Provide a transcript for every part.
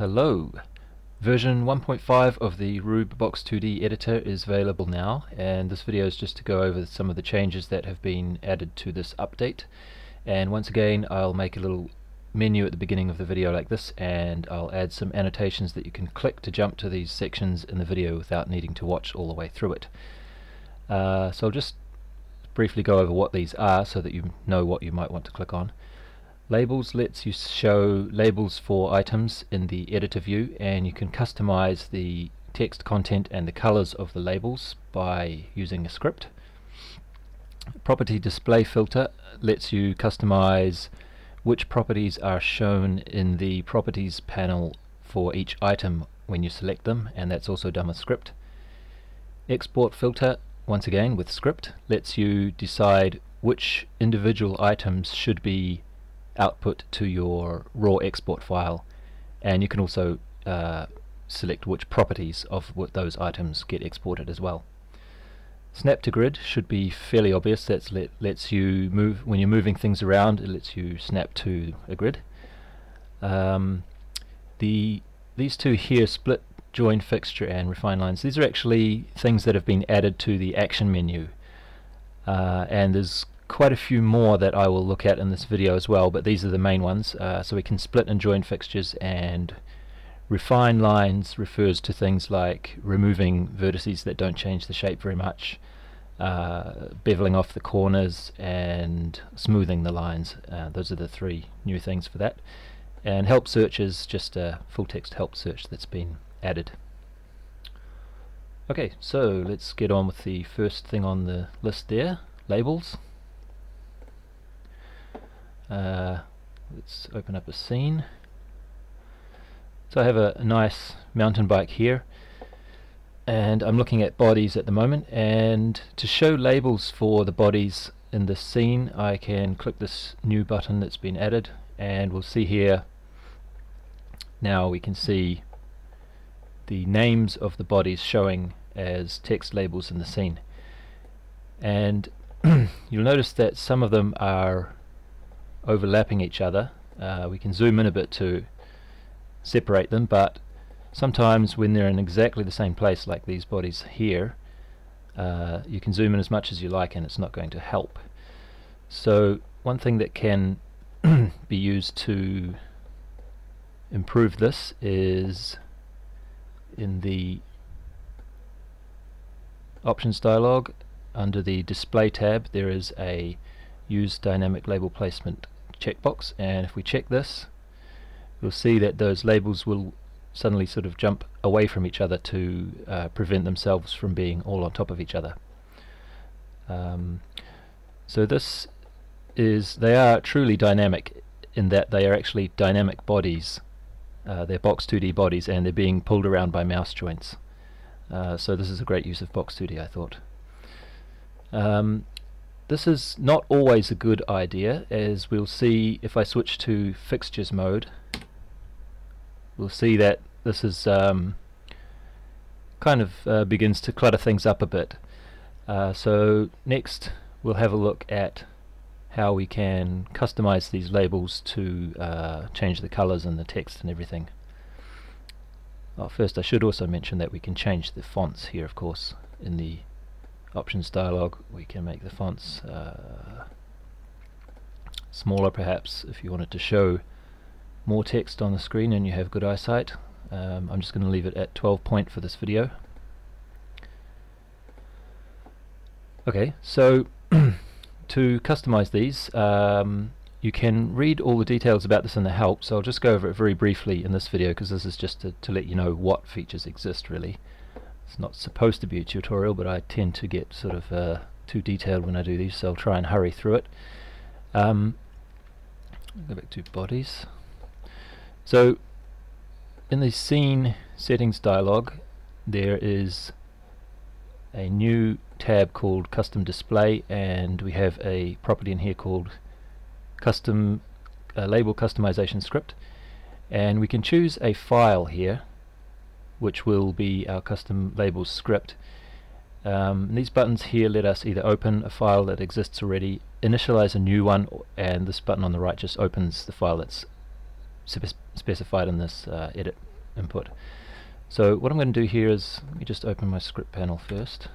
Hello! Version 1.5 of the R.U.B.E Box2D editor is available now, and this video is just to go over some of the changes that have been added to this update. And once again, I'll make a little menu at the beginning of the video like this, and I'll add some annotations that you can click to jump to these sections in the video without needing to watch all the way through it. So I'll just briefly go over what these are so that you know what you might want to click on. Labels lets you show labels for items in the editor view, and you can customize the text content and the colors of the labels by using a script. Property display filter lets you customize which properties are shown in the properties panel for each item when you select them, and that's also done with script. Export filter, once again with script, lets you decide which individual items should be output to your raw export file, and you can also select which properties of what those items get exported as well. Snap to grid should be fairly obvious. That lets you move when you're moving things around. It lets you snap to a grid. These two here, split, join, fixture and refine lines, these are actually things that have been added to the action menu, and there's quite a few more that I will look at in this video as well, but these are the main ones. So we can split and join fixtures, and refine lines refers to things like removing vertices that don't change the shape very much, beveling off the corners and smoothing the lines. Those are the three new things for that. And help search is just a full text help search that's been added. Okay, so let's get on with the first thing on the list there, labels. Let's open up a scene. So I have a nice mountain bike here, and I'm looking at bodies at the moment, and to show labels for the bodies in this scene I can click this new button that's been added, and we'll see here now we can see the names of the bodies showing as text labels in the scene. And you'll notice that some of them are overlapping each other. We can zoom in a bit to separate them, but sometimes when they're in exactly the same place, like these bodies here, you can zoom in as much as you like and it's not going to help. So one thing that can be used to improve this is in the options dialog under the display tab there is a use dynamic label placement checkbox, and if we check this you'll see that those labels will suddenly sort of jump away from each other to prevent themselves from being all on top of each other. So this is, they are truly dynamic in that they are actually dynamic bodies. They're Box2D bodies, and they're being pulled around by mouse joints. So this is a great use of Box2D, I thought. This is not always a good idea, as we'll see if I switch to fixtures mode. We'll see that this is kind of begins to clutter things up a bit. So next we'll have a look at how we can customize these labels to change the colors and the text and everything. Well, first I should also mention that we can change the fonts here, of course. In the options dialog we can make the fonts smaller, perhaps, if you wanted to show more text on the screen and you have good eyesight. I'm just going to leave it at 12 point for this video. Okay, so to customize these you can read all the details about this in the help, so I'll just go over it very briefly in this video because this is just to let you know what features exist really. It's not supposed to be a tutorial, but I tend to get sort of too detailed when I do these, so I'll try and hurry through it. Go back to bodies. So in the scene settings dialog there is a new tab called custom display, and we have a property in here called custom label customization script, and we can choose a file here which will be our custom labels script. These buttons here let us either open a file that exists already, initialize a new one, and this button on the right just opens the file that's specified in this edit input. So what I'm going to do here is, let me just open my script panel first.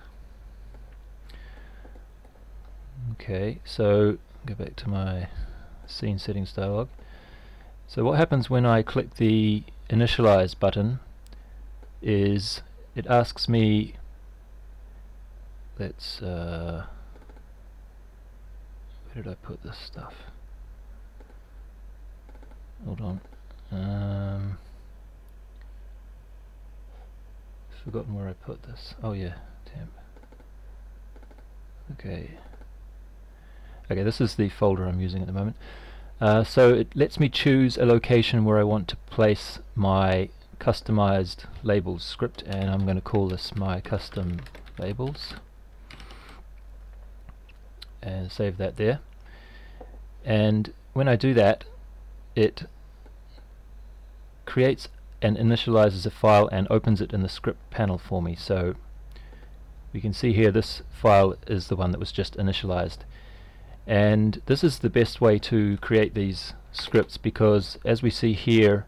Okay, so go back to my scene settings dialog. So what happens when I click the initialize button is it asks me, let's where did I put this stuff? Hold on. Forgotten where I put this. Oh yeah, temp. Okay, this is the folder I'm using at the moment. So it lets me choose a location where I want to place my customized labels script, and I'm going to call this my custom labels and save that there. And when I do that, it creates and initializes a file and opens it in the script panel for me. So we can see here this file is the one that was just initialized, and this is the best way to create these scripts, because as we see here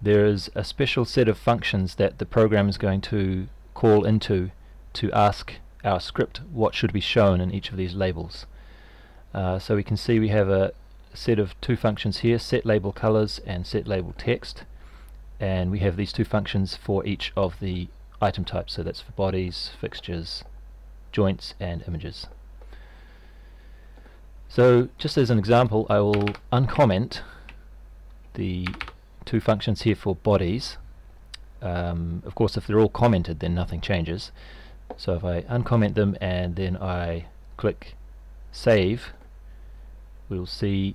there is a special set of functions that the program is going to call into to ask our script what should be shown in each of these labels. So we can see we have a set of two functions here, set label colors and set label text, and we have these two functions for each of the item types, so that's for bodies, fixtures, joints and images. So just as an example, I will uncomment the two functions here for bodies. Of course if they're all commented then nothing changes, so if I uncomment them and then I click save, we'll see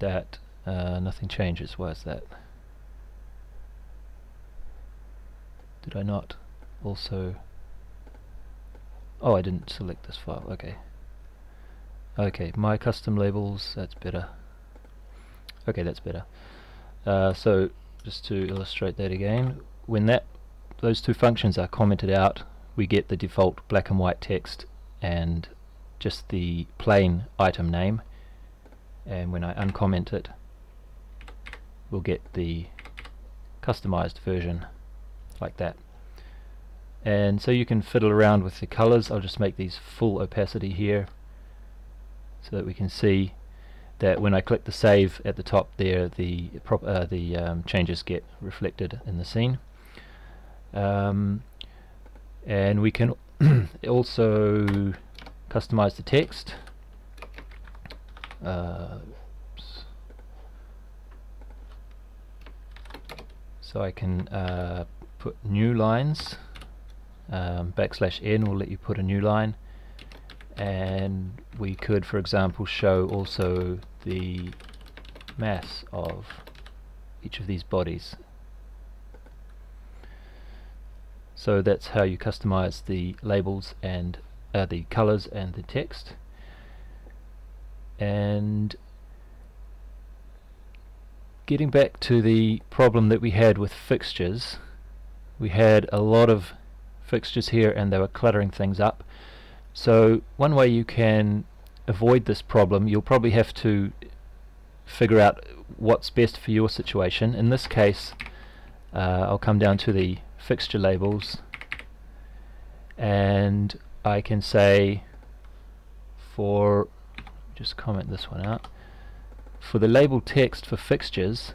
that nothing changes. Why is that? Did I not also... oh, I didn't select this file. Okay, my custom labels, that's better. Okay, that's better. So just to illustrate that again, when those two functions are commented out, we get the default black and white text and just the plain item name, and when I uncomment it we'll get the customized version like that. And so you can fiddle around with the colors. I'll just make these full opacity here so that we can see that when I click the save at the top there, the changes get reflected in the scene. And we can also customize the text. So I can put new lines, \n will let you put a new line, and we could, for example, show also the mass of each of these bodies. So that's how you customize the labels and the colors and the text. And getting back to the problem that we had with fixtures, we had a lot of fixtures here and they were cluttering things up. So one way you can avoid this problem, you'll probably have to figure out what's best for your situation. In this case, I'll come down to the fixture labels and I can say, for, just comment this one out, for the label text for fixtures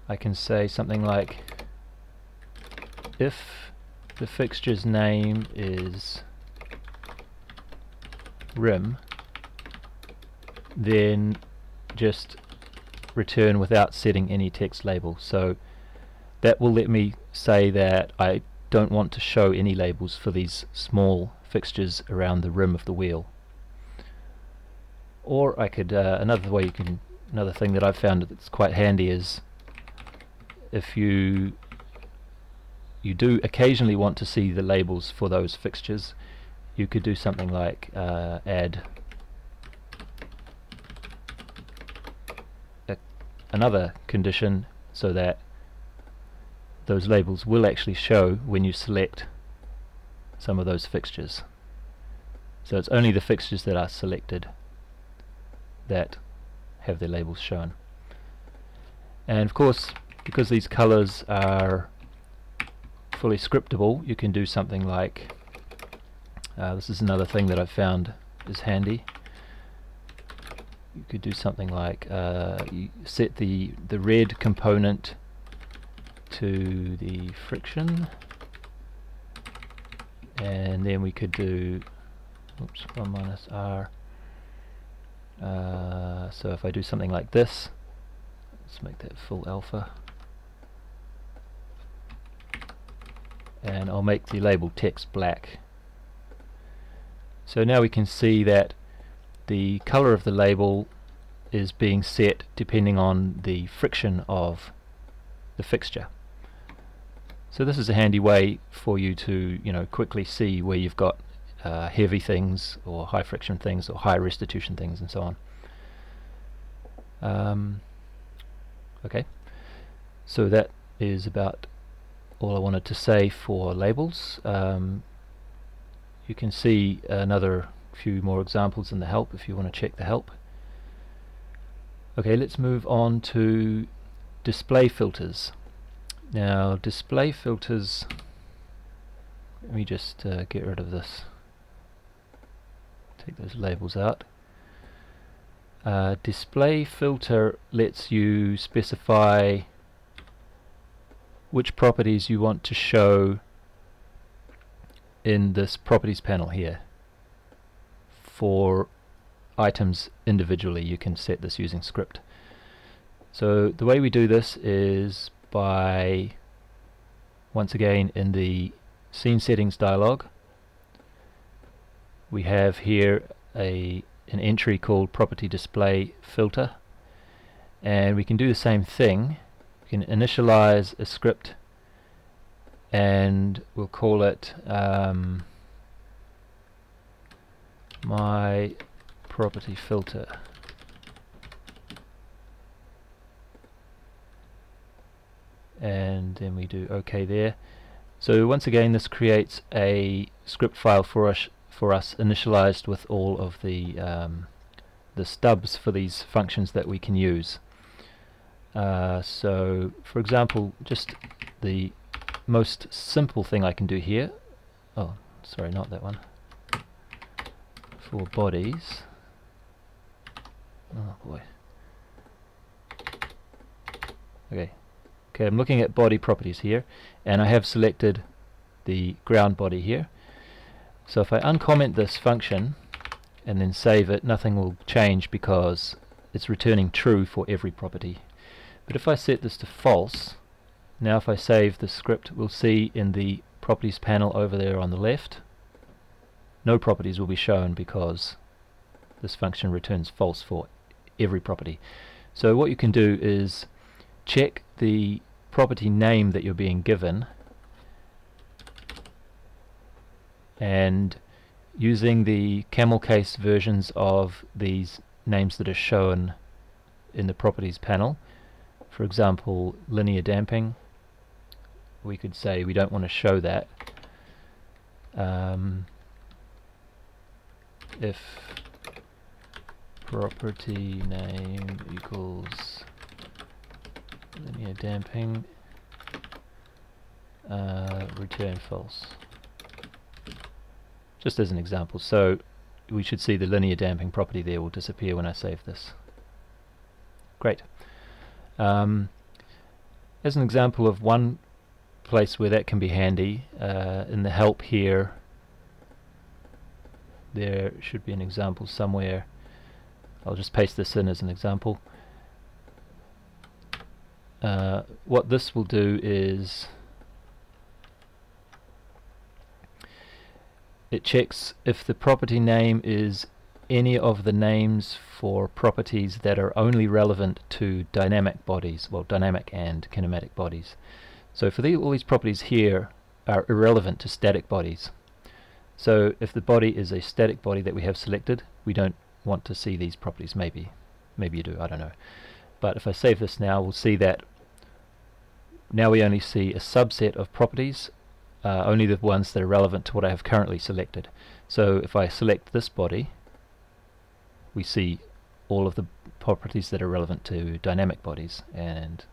I can say something like, if the fixture's name is rim, then just return without setting any text label. So that will let me say that I don't want to show any labels for these small fixtures around the rim of the wheel. Or I could, another thing that I've found that's quite handy is if you do occasionally want to see the labels for those fixtures, you could do something like add another condition so that those labels will actually show when you select some of those fixtures. So it's only the fixtures that are selected that have their labels shown. And of course because these colors are fully scriptable, you can do something like this is another thing that I've found is handy. You could do something like you set the red component to the friction, and then we could do 1 minus R. So if I do something like this, let's make that full alpha, and I'll make the label text black. So now we can see that the color of the label is being set depending on the friction of the fixture. So this is a handy way for you to, quickly see where you've got heavy things or high friction things or high restitution things and so on. Okay, so that is about all I wanted to say for labels. You can see another few more examples in the help if you want to check the help. Okay, let's move on to display filters. Now, display filters, let me just get rid of this, take those labels out. Display filter lets you specify which properties you want to show in this properties panel here. For items individually, you can set this using script. So the way we do this is by, once again, in the scene settings dialog, we have here an entry called property display filter, and we can do the same thing. We can initialize a script, and we'll call it my property filter. And then we do OK there. So once again, this creates a script file for us initialized with all of the stubs for these functions that we can use. So for example, just the most simple thing I can do here, oh sorry, not that one, for bodies, oh boy, okay, I'm looking at body properties here, and I have selected the ground body here. So if I uncomment this function and then save it, nothing will change because it's returning true for every property. But if I set this to false, now if I save the script, we'll see in the properties panel over there on the left, no properties will be shown because this function returns false for every property. So what you can do is check the property name that you're being given, and using the camel case versions of these names that are shown in the properties panel, for example linear damping, we could say we don't want to show that. If property name equals linear damping, return false, just as an example. So we should see the linear damping property there will disappear when I save this. Great. As an example of one place where that can be handy, in the help here there should be an example somewhere. I'll just paste this in as an example. What this will do is it checks if the property name is any of the names for properties that are only relevant to dynamic bodies, well, dynamic and kinematic bodies. So for all these properties here are irrelevant to static bodies. So if the body is a static body that we have selected, we don't want to see these properties. Maybe you do, I don't know. But if I save this now, we'll see that now we only see a subset of properties, only the ones that are relevant to what I have currently selected. So if I select this body, we see all of the properties that are relevant to dynamic bodies, and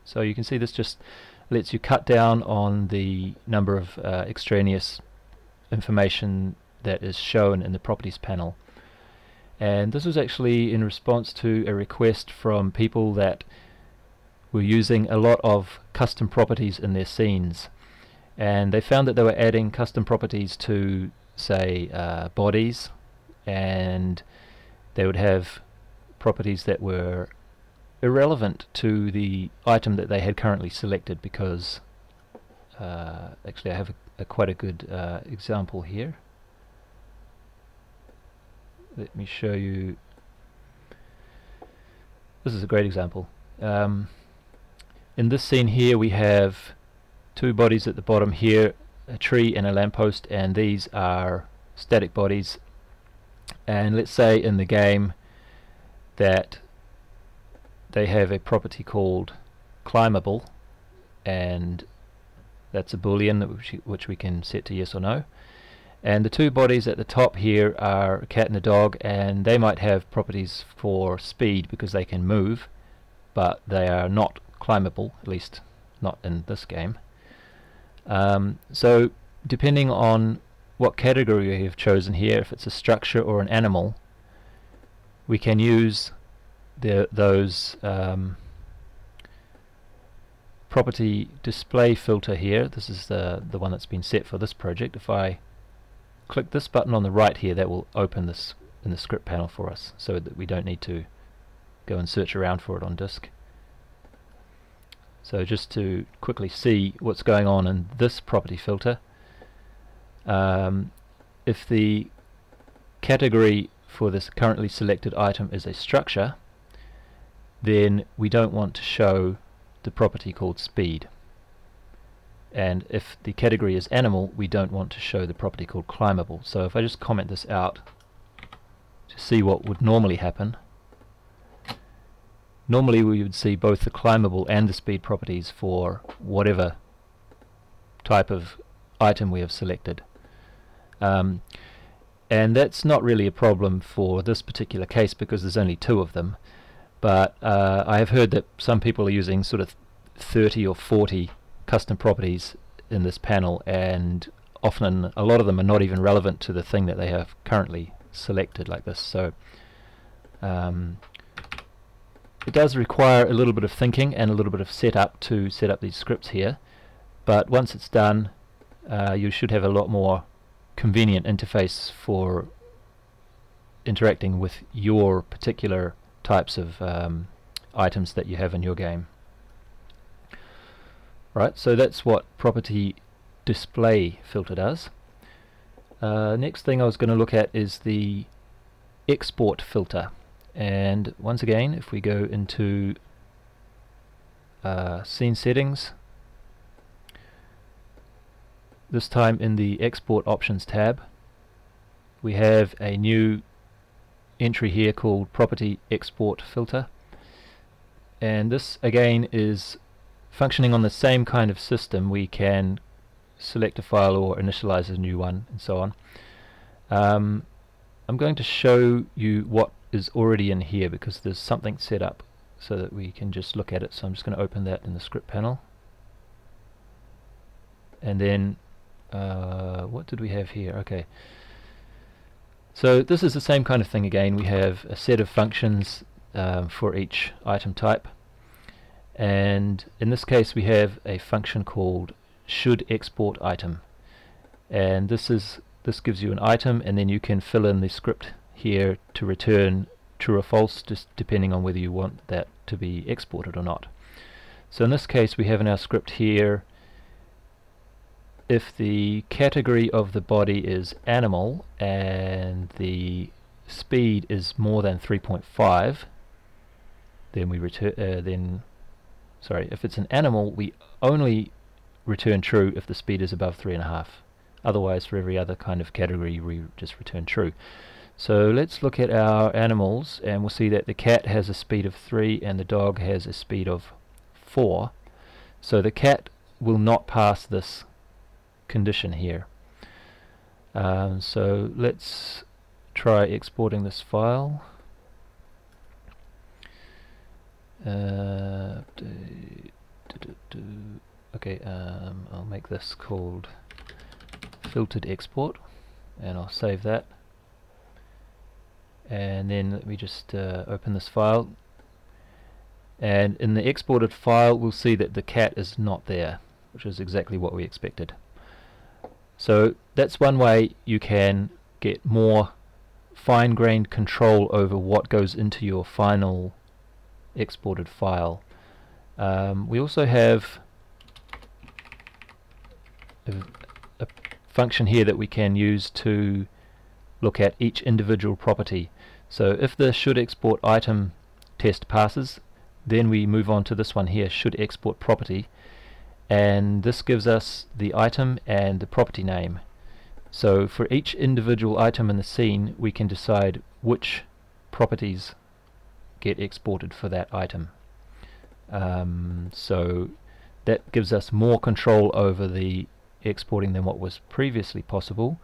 So you can see this just lets you cut down on the number of extraneous information that is shown in the properties panel. And this was actually in response to a request from people that were using a lot of custom properties in their scenes, and they found that they were adding custom properties to, say, bodies, and they would have properties that were irrelevant to the item that they had currently selected, because actually I have quite a good example here. Let me show you. This is a great example. In this scene here we have two bodies at the bottom here, a tree and a lamppost, and these are static bodies. And let's say in the game that they have a property called climbable, and that's a boolean which we can set to yes or no. And the two bodies at the top here are a cat and a dog, and they might have properties for speed because they can move, but they are not climbable, at least not in this game. So depending on what category we have chosen here, if it's a structure or an animal, we can use those property display filter here. This is the one that's been set for this project. If I click this button on the right here, that will open this in the script panel for us, so that we don't need to go and search around for it on disk. So just to quickly see what's going on in this property filter, if the category for this currently selected item is a structure, then we don't want to show the property called speed. And if the category is animal, we don't want to show the property called climbable. So if I just comment this out to see what would normally happen, normally we would see both the climbable and the speed properties for whatever type of item we have selected. And that's not really a problem for this particular case because there's only two of them. But I have heard that some people are using sort of 30 or 40 custom properties in this panel, and often a lot of them are not even relevant to the thing that they have currently selected like this. So it does require a little bit of thinking and a little bit of setup to set up these scripts here, but once it's done, you should have a lot more convenient interface for interacting with your particular types of items that you have in your game. Right, so that's what property display filter does. Next thing I was going to look at is the export filter. And once again, if we go into scene settings, this time in the export options tab, we have a new entry here called property export filter, and this again is functioning on the same kind of system. We can select a file or initialize a new one and so on. I'm going to show you what is already in here because there's something set up so that we can just look at it. So I'm just going to open that in the script panel, and then what did we have here? Okay, so this is the same kind of thing again. We have a set of functions for each item type, and in this case we have a function called should export item, and this gives you an item, and then you can fill in the script here to return true or false, just depending on whether you want that to be exported or not. So in this case we have in our script here, if the category of the body is animal and the speed is more than 3.5, then we return if it's an animal, we only return true if the speed is above 3.5. Otherwise, for every other kind of category, we just return true. So let's look at our animals, and we'll see that the cat has a speed of 3 and the dog has a speed of 4. So the cat will not pass this condition here. So let's try exporting this file. Okay, I'll make this called filtered export, and I'll save that. And then let me just open this file, and in the exported file we'll see that the cat is not there, which is exactly what we expected. So that's one way you can get more fine-grained control over what goes into your final exported file. We also have a function here that we can use to look at each individual property. So if the should export item test passes, then we move on to this one here, should export property, and this gives us the item and the property name. So for each individual item in the scene we can decide which properties get exported for that item. So that gives us more control over the exporting than what was previously possible,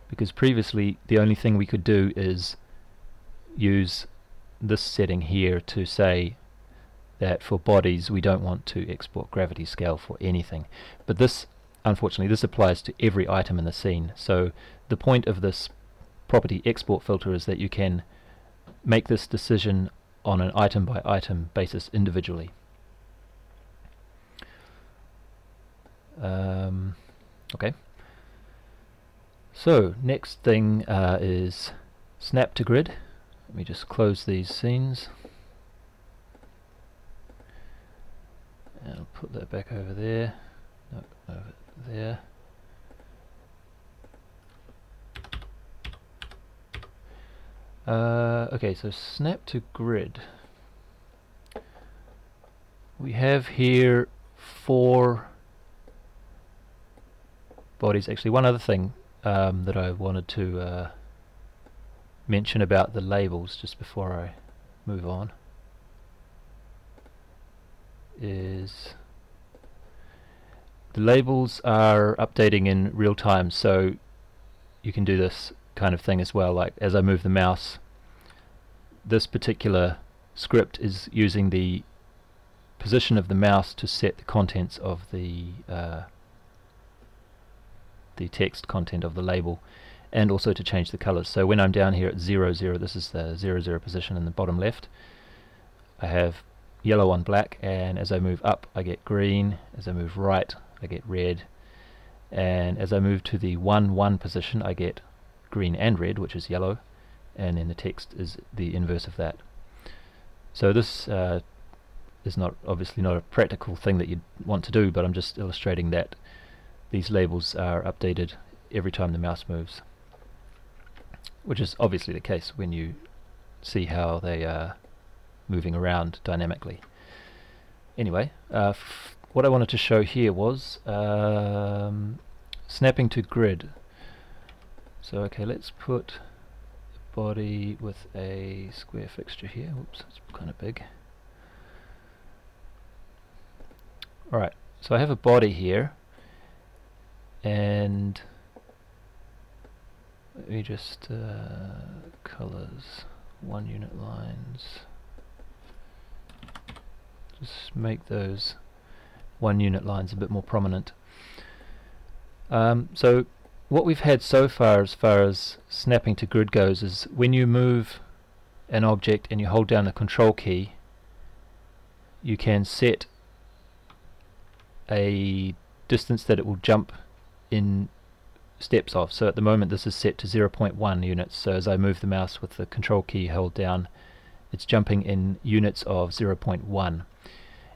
because previously the only thing we could do is use this setting here to say that for bodies we don't want to export gravity scale for anything. But this, unfortunately, this applies to every item in the scene. So the point of this property export filter is that you can make this decision on an item by item basis individually. Okay. So next thing is snap to grid. Let me just close these scenes. And I'll put that back over there. No, over there. Okay, so snap to grid. We have here 4 bodies. Actually, one other thing that I wanted to mention about the labels just before I move on is the labels are updating in real time, so you can do this kind of thing as well. Like as I move the mouse, this particular script is using the position of the mouse to set the contents of the text content of the label, and also to change the colors. So when I'm down here at 0, 0, this is the 0, 0 position in the bottom left, I have yellow on black, and as I move up I get green, as I move right I get red, and as I move to the 1, 1 position I get green and red, which is yellow, and then the text is the inverse of that. So this is obviously not a practical thing that you'd want to do, but I'm just illustrating that these labels are updated every time the mouse moves, which is obviously the case when you see how they are moving around dynamically. Anyway, what I wanted to show here was snapping to grid. So okay, let's put a body with a square fixture here. Oops, that's kind of big. Alright, so I have a body here, and let me just colors, 1 unit lines, just make those 1 unit lines a bit more prominent. So what we've had so far as snapping to grid goes is when you move an object and you hold down the control key, you can set a distance that it will jump in steps of. So at the moment this is set to 0.1 units, so as I move the mouse with the control key held down, it's jumping in units of 0.1,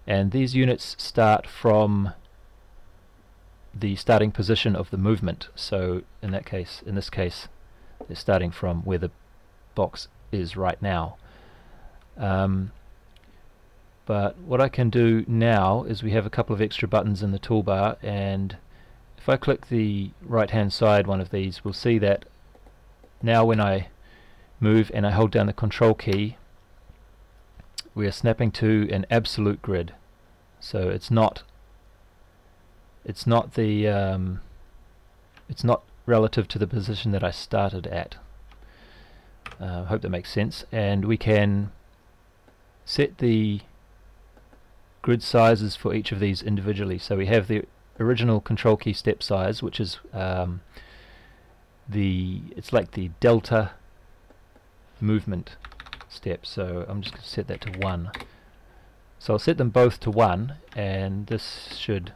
and these units start from the starting position of the movement. So in this case they're starting from where the box is right now. But what I can do now is we have a couple of extra buttons in the toolbar, and if I click the right hand side one of these, we'll see that now when I move and I hold down the control key, we are snapping to an absolute grid. So it's not relative to the position that I started at. Hope that makes sense. And we can set the grid sizes for each of these individually. So we have the original control key step size, which is it's like the delta movement step. So I'm just going to set that to 1. So I'll set them both to 1, and this should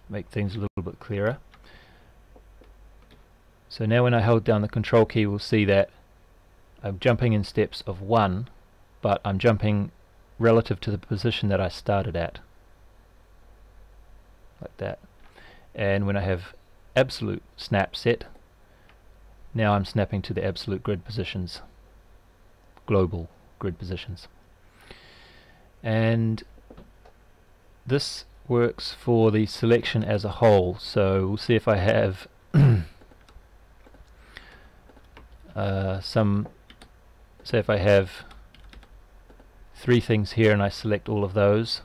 make things a little bit clearer. So now when I hold down the control key, we'll see that I'm jumping in steps of 1, but I'm jumping relative to the position that I started at, like that. And when I have absolute snap set, now I'm snapping to the absolute grid positions, global grid positions. And this works for the selection as a whole. So we'll see if I have say if I have 3 things here and I select all of those.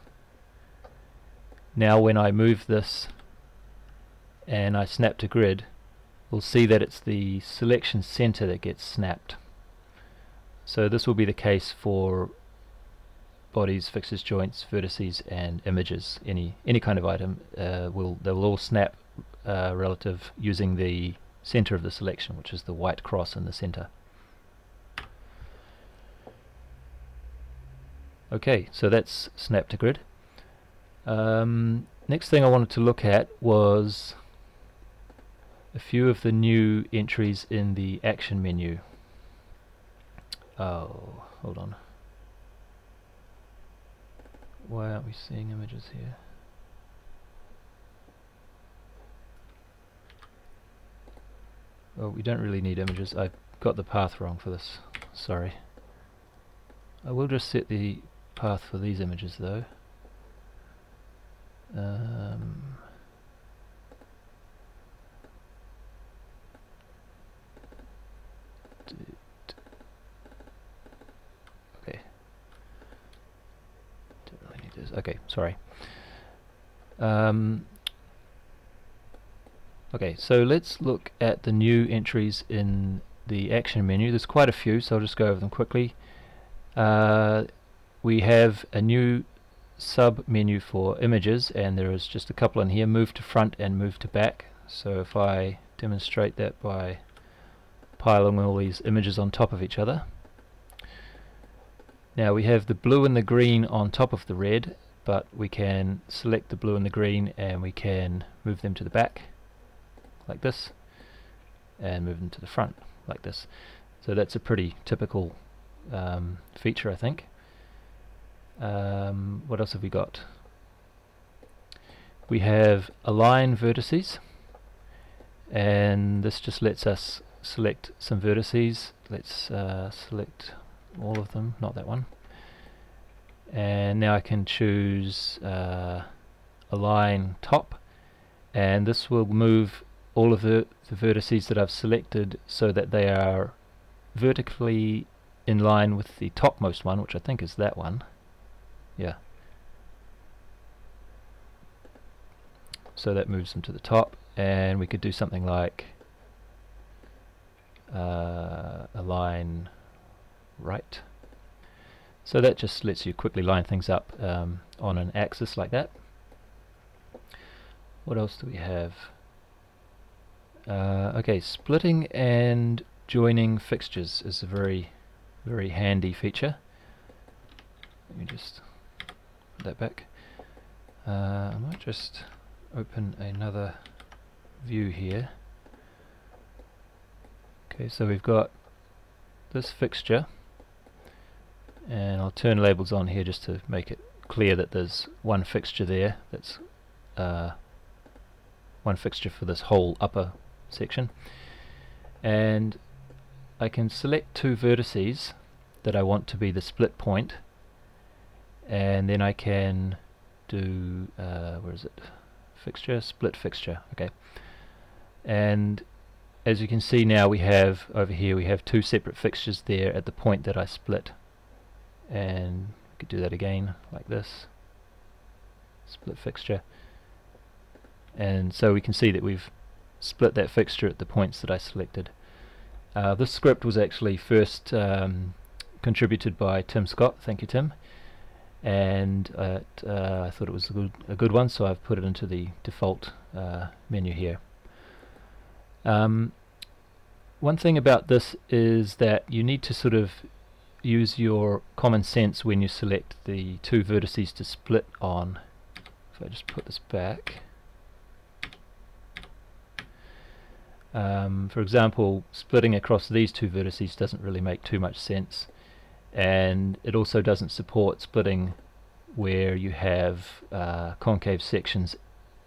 Now when I move this and I snap to grid, we'll see that it's the selection center that gets snapped. So this will be the case for bodies, fixtures, joints, vertices and images. Any kind of item they will all snap relative using the center of the selection, which is the white cross in the center. Okay, so that's snap to grid. Next thing I wanted to look at was a few of the new entries in the action menu. Oh, hold on. Why aren't we seeing images here? Well, we don't really need images. I got the path wrong for this. Sorry. I will just set the path for these images though. Okay. Don't really need this. Okay, sorry. Okay, so let's look at the new entries in the action menu. There's quite a few, so I'll just go over them quickly. We have a new sub menu for images, and there is just a couple in here: move to front and move to back. So if I demonstrate that by piling all these images on top of each other. Now we have the blue and the green on top of the red, but we can select the blue and the green and we can move them to the back like this and move them to the front like this. So that's a pretty typical feature, I think. What else have we got? We have align vertices, and this just lets us select some vertices. Let's select all of them, not that one. And now I can choose align top, and this will move all of the vertices that I've selected so that they are vertically in line with the topmost one, which I think is that one. Yeah. So that moves them to the top, and we could do something like align right. So that just lets you quickly line things up on an axis like that. What else do we have? Okay, splitting and joining fixtures is a very handy feature. Let me just put that back. I might just open another view here. Okay, so we've got this fixture, and I'll turn labels on here just to make it clear that there's one fixture there. That's one fixture for this whole upper section, and I can select 2 vertices that I want to be the split point, and then I can do where is it? Fixture, split fixture. Okay, and as you can see now, we have over here we have 2 separate fixtures there at the point that I split, and we could do that again like this, split fixture, and so we can see that we've split that fixture at the points that I selected. This script was actually first contributed by Tim Scott. Thank you, Tim. and I thought it was a good one, so I've put it into the default menu here. One thing about this is that you need to sort of use your common sense when you select the two vertices to split on. If I just put this back, for example, splitting across these two vertices doesn't really make too much sense, and it also doesn't support splitting where you have concave sections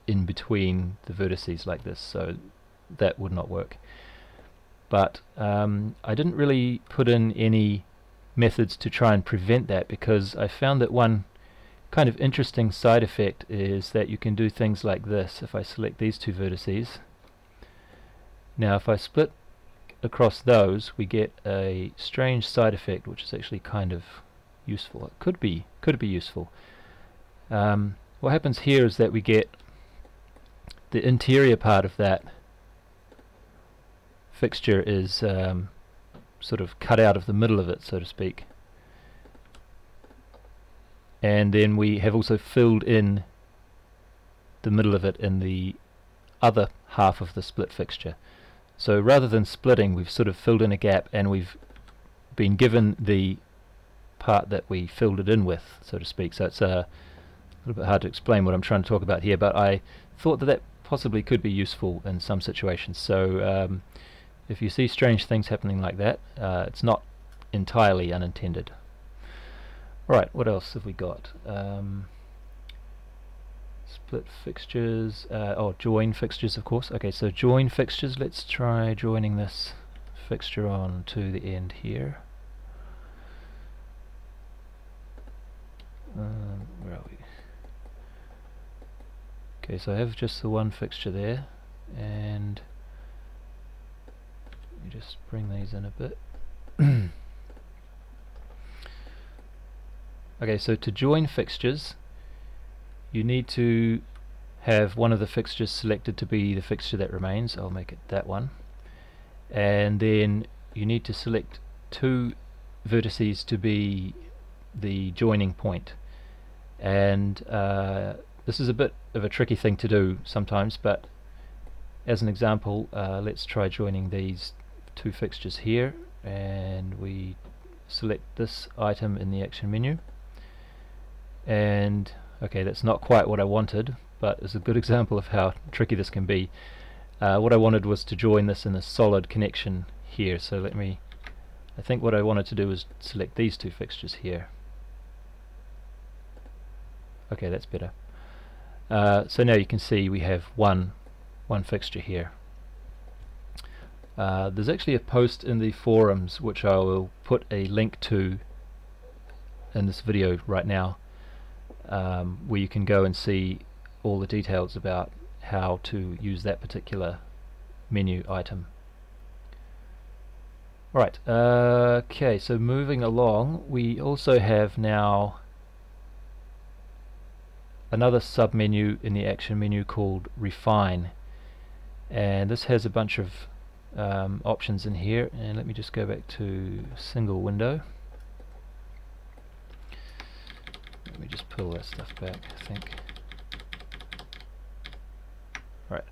in between the vertices like this, so that would not work. But I didn't really put in any methods to try and prevent that, because I found that one kind of interesting side effect is that you can do things like this. If I select these two vertices, now if I split across those, we get a strange side effect which is actually kind of useful. It could be useful. What happens here is that we get the interior part of that fixture is sort of cut out of the middle of it, so to speak, and then we have also filled in the middle of it in the other half of the split fixture. So rather than splitting, we've sort of filled in a gap, and we've been given the part that we filled it in with, so to speak. So it's a little bit hard to explain what I'm trying to talk about here, but I thought that that possibly could be useful in some situations. So if you see strange things happening like that, it's not entirely unintended. Right, what else have we got? Split fixtures, join fixtures, of course. Okay, so join fixtures. Let's try joining this fixture on to the end here. Where are we? Okay, so I have just the one fixture there, and let me just bring these in a bit. Okay, so to join fixtures, you need to have one of the fixtures selected to be the fixture that remains. I'll make it that one. And then you need to select two vertices to be the joining point. And this is a bit of a tricky thing to do sometimes, but as an example, let's try joining these two fixtures here, and we select this item in the action menu. And okay, that's not quite what I wanted, but it's a good example of how tricky this can be. What I wanted was to join this in a solid connection here, so I think what I wanted to do was select these two fixtures here. Okay, that's better. So now you can see we have one fixture here. There's actually a post in the forums which I will put a link to in this video right now, where you can go and see all the details about how to use that particular menu item. Right, okay, so moving along, we also have now another sub-menu in the action menu called Refine, and this has a bunch of options in here. And let me just go back to single window. Let me just pull that stuff back, I think. Right.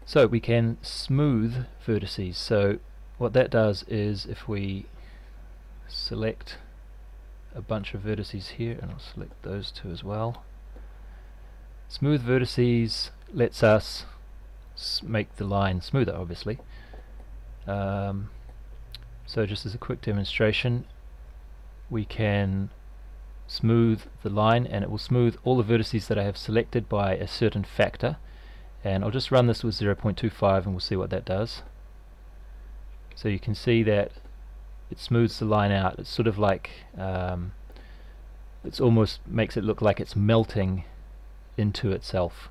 So we can smooth vertices. So what that does is, if we select a bunch of vertices here, and I'll select those two as well, smooth vertices lets us make the line smoother, obviously. So just as a quick demonstration, we can smooth the line, and it will smooth all the vertices that I have selected by a certain factor. And I'll just run this with 0.25 and we'll see what that does. So you can see that it smooths the line out. It's sort of like it's almost makes it look like it's melting into itself,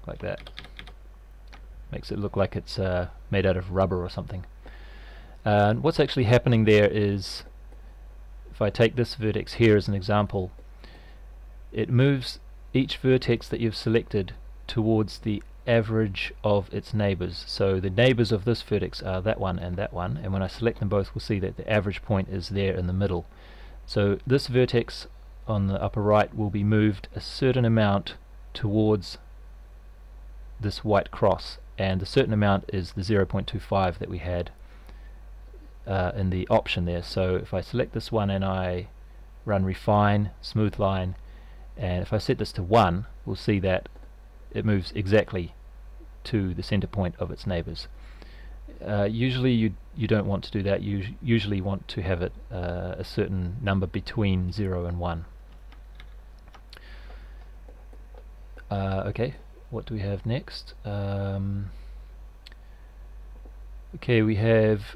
like that. Makes it look like it's made out of rubber or something. And what's actually happening there is, if I take this vertex here as an example, it moves each vertex that you've selected towards the average of its neighbors. So the neighbors of this vertex are that one, and when I select them both, we'll see that the average point is there in the middle. So this vertex on the upper right will be moved a certain amount towards this white cross, and the certain amount is the 0.25 that we had in the option there. So if I select this one and I run refine, smooth line, and if I set this to 1, we'll see that it moves exactly to the center point of its neighbors. Usually you don't want to do that. You usually want to have it a certain number between 0 and 1. Okay, what do we have next? Okay, we have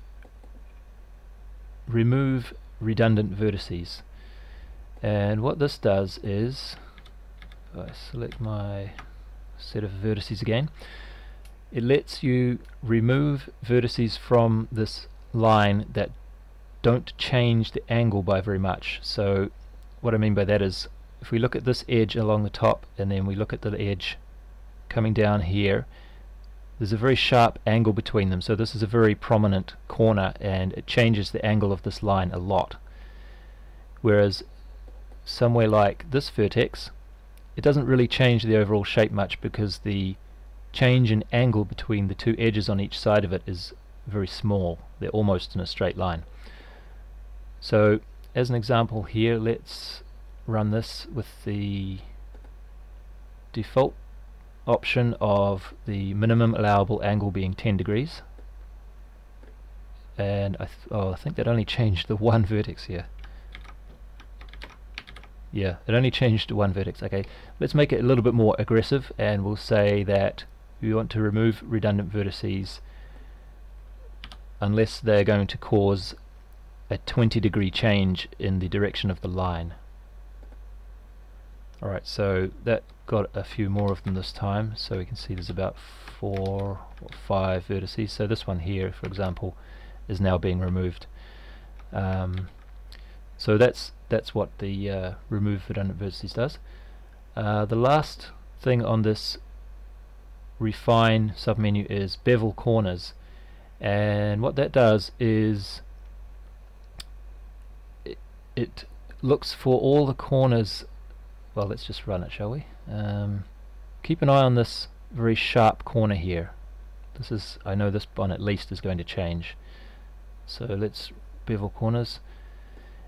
remove redundant vertices, and what this does is, if I select my set of vertices again, it lets you remove vertices from this line that don't change the angle by very much. So what I mean by that is, if we look at this edge along the top and then we look at the edge coming down here, there's a very sharp angle between them. So this is a very prominent corner, and it changes the angle of this line a lot. Whereas somewhere like this vertex, it doesn't really change the overall shape much, because the change in angle between the two edges on each side of it is very small. They're almost in a straight line. So as an example here, let's run this with the default option of the minimum allowable angle being 10 degrees, and I think that only changed the one vertex here. Yeah, it only changed one vertex. Okay, let's make it a little bit more aggressive, and we'll say that we want to remove redundant vertices unless they're going to cause a 20-degree change in the direction of the line. Alright, so that got a few more of them this time, so we can see there's about 4 or 5 vertices. So this one here, for example, is now being removed. So that's what the remove redundant vertices does. The last thing on this refine submenu is bevel corners, and what that does is it looks for all the corners. Well, let's just run it, shall we? Keep an eye on this very sharp corner here. This is, I know this one at least is going to change. So let's bevel corners,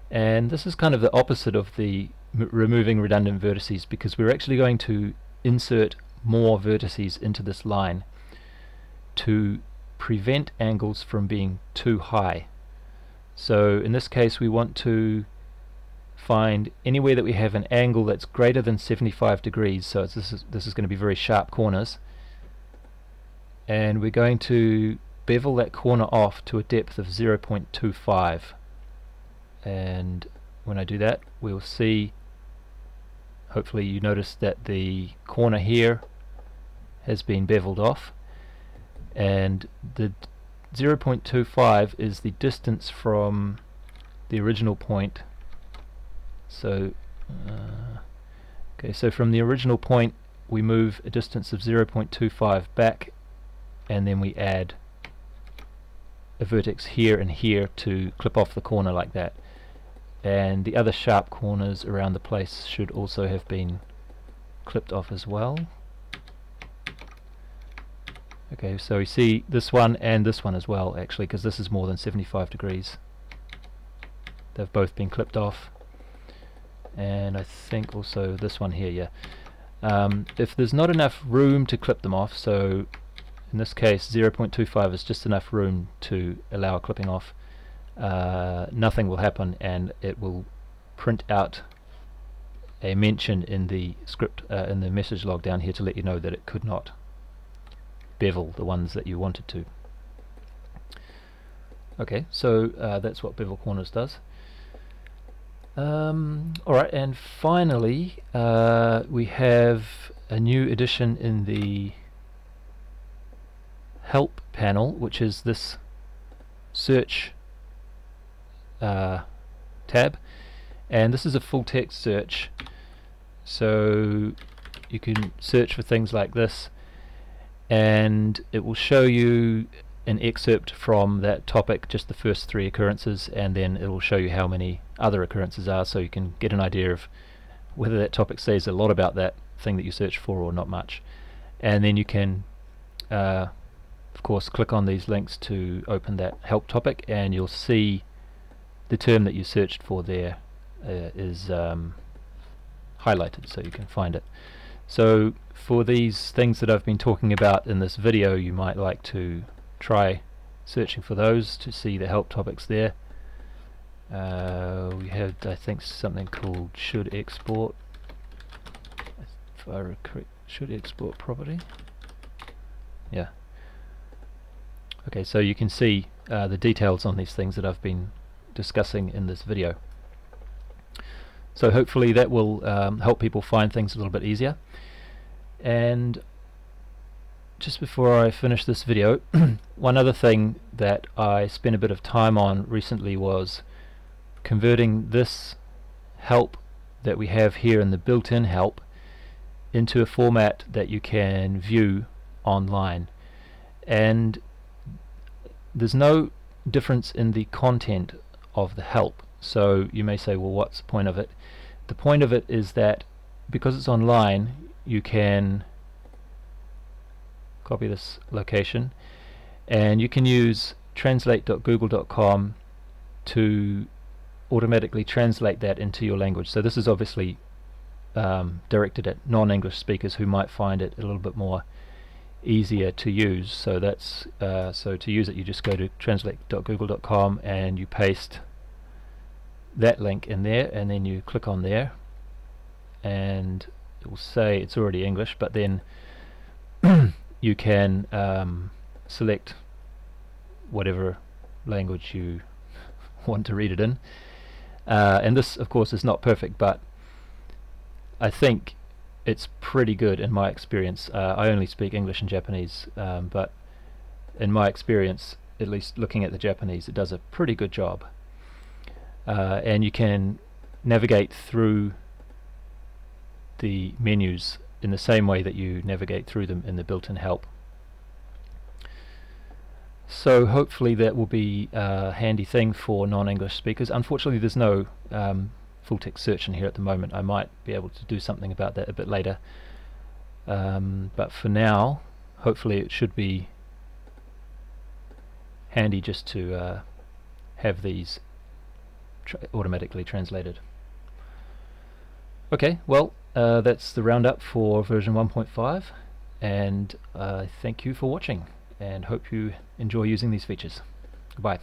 and this is kind of the opposite of the removing redundant vertices, because we're actually going to insert more vertices into this line to prevent angles from being too high. So in this case we want to find anywhere that we have an angle that's greater than 75 degrees, so this is going to be very sharp corners, and we're going to bevel that corner off to a depth of 0.25, and when I do that, we'll see, hopefully you notice that the corner here has been beveled off, and the 0.25 is the distance from the original point. So okay, so from the original point we move a distance of 0.25 back, and then we add a vertex here and here to clip off the corner like that, and the other sharp corners around the place should also have been clipped off as well. Okay, so we see this one and this one as well, actually, because this is more than 75 degrees. They've both been clipped off, and I think also this one here, yeah. If there's not enough room to clip them off, so in this case 0.25 is just enough room to allow clipping off, nothing will happen, and it will print out a mention in the script, in the message log down here, to let you know that it could not bevel the ones that you wanted to. Okay, so that's what bevel corners does. Alright, and finally we have a new addition in the help panel, which is this search tab, and this is a full text search, so you can search for things like this, and it will show you an excerpt from that topic, just the first 3 occurrences, and then it will show you how many other occurrences are, so you can get an idea of whether that topic says a lot about that thing that you searched for or not much. And then you can of course click on these links to open that help topic, and you'll see the term that you searched for there is highlighted, so you can find it. So for these things that I've been talking about in this video, you might like to try searching for those to see the help topics there. We had, I think, something called should export, if I recall, should export property. Yeah. Okay, so you can see the details on these things that I've been discussing in this video. So hopefully that will help people find things a little bit easier. And just before I finish this video, one other thing that I spent a bit of time on recently was converting this help that we have here in the built-in help into a format that you can view online. And there's no difference in the content of the help. So you may say, well, what's the point of it? The point of it is that because it's online, you can copy this location and you can use translate.google.com to automatically translate that into your language. So this is obviously directed at non-English speakers who might find it a little bit more easier to use. So that's so to use it, you just go to translate.google.com and you paste that link in there, and then you click on there, and it will say it's already English, but then you can select whatever language you want to read it in. And this, of course, is not perfect, but I think it's pretty good in my experience. I only speak English and Japanese, but in my experience, at least looking at the Japanese, it does a pretty good job. And you can navigate through the menus in the same way that you navigate through them in the built-in help. So hopefully that will be a handy thing for non-English speakers. Unfortunately, there's no full text search in here at the moment. I might be able to do something about that a bit later, but for now hopefully it should be handy just to have these automatically translated. Okay, well, that's the roundup for version 1.5, and thank you for watching and hope you enjoy using these features. Goodbye.